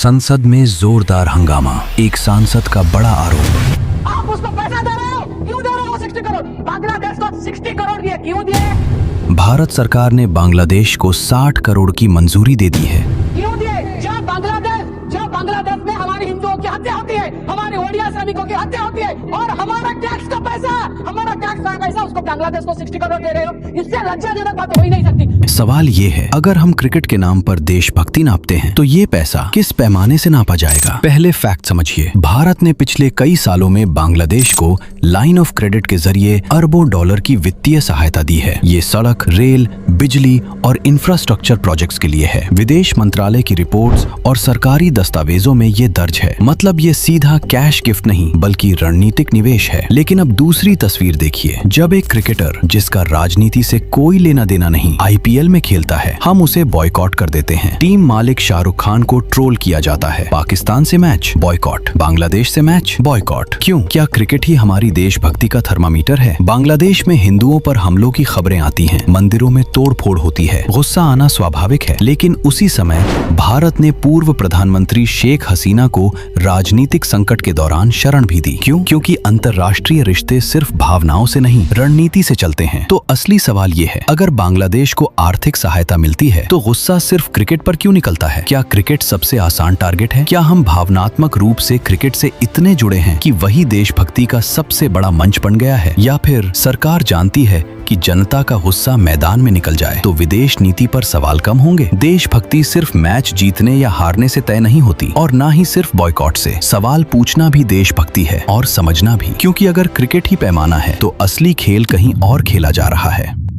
संसद में जोरदार हंगामा, एक सांसद का बड़ा आरोप। आप उसको पैसा दे रहे हो, क्यों दे रहे हो 60 करोड़? बांग्लादेश को 60 करोड़ दिए, क्यों दिए? भारत सरकार ने बांग्लादेश को 60 करोड़ की मंजूरी दे दी है। क्यों दिए? जब बांग्लादेश में हमारे हिंदुओं की हत्या होती है, हमारे ओडिया सैनिकों की हत्या होती है, और हमारा टैक्स का पैसा उसको बांग्लादेश को 60 करोड़ दे रहे हो, इससे लज्जाजनक बात हो ही नहीं सकती। सवाल ये है, अगर हम क्रिकेट के नाम पर देशभक्ति नापते हैं तो ये पैसा किस पैमाने से नापा जाएगा? पहले फैक्ट समझिए। भारत ने पिछले कई सालों में बांग्लादेश को लाइन ऑफ क्रेडिट के जरिए अरबों डॉलर की वित्तीय सहायता दी है। ये सड़क, रेल, बिजली और इंफ्रास्ट्रक्चर प्रोजेक्ट्स के लिए है। विदेश मंत्रालय की रिपोर्ट्स और सरकारी दस्तावेजों में ये दर्ज है। मतलब ये सीधा कैश गिफ्ट नहीं बल्कि रणनीतिक निवेश है। लेकिन अब दूसरी तस्वीर देखिए। जब एक क्रिकेटर जिसका राजनीति से कोई लेना देना नहीं IPL में खेलता है, हम उसे बॉयकॉट कर देते हैं। टीम मालिक शाहरुख खान को ट्रोल किया जाता है। पाकिस्तान से मैच बॉयकॉट, बांग्लादेश से मैच बॉयकॉट। क्यों? क्या क्रिकेट ही हमारी देशभक्ति का थर्मामीटर है? बांग्लादेश में हिंदुओं पर हमलों की खबरें आती हैं, मंदिरों में तोड़फोड़ होती है, गुस्सा आना स्वाभाविक है। लेकिन उसी समय भारत ने पूर्व प्रधानमंत्री शेख हसीना को राजनीतिक संकट के दौरान शरण भी दी। क्यों? क्योंकि अंतर्राष्ट्रीय रिश्ते सिर्फ भावनाओं से नहीं, रणनीति से चलते हैं। तो असली सवाल ये है, अगर बांग्लादेश को आर्थिक सहायता मिलती है तो गुस्सा सिर्फ क्रिकेट पर क्यों निकलता है? क्या क्रिकेट सबसे आसान टारगेट है? क्या हम भावनात्मक रूप से क्रिकेट से इतने जुड़े हैं कि वही देशभक्ति का सबसे बड़ा मंच बन गया है? या फिर सरकार जानती है कि जनता का गुस्सा मैदान में निकल जाए तो विदेश नीति पर सवाल कम होंगे? देशभक्ति सिर्फ मैच जीतने या हारने से तय नहीं होती, और ना ही सिर्फ बॉयकॉट से। सवाल पूछना भी देशभक्ति है और समझना भी, क्योंकि अगर क्रिकेट ही पैमाना है तो असली खेल कहीं और खेला जा रहा है।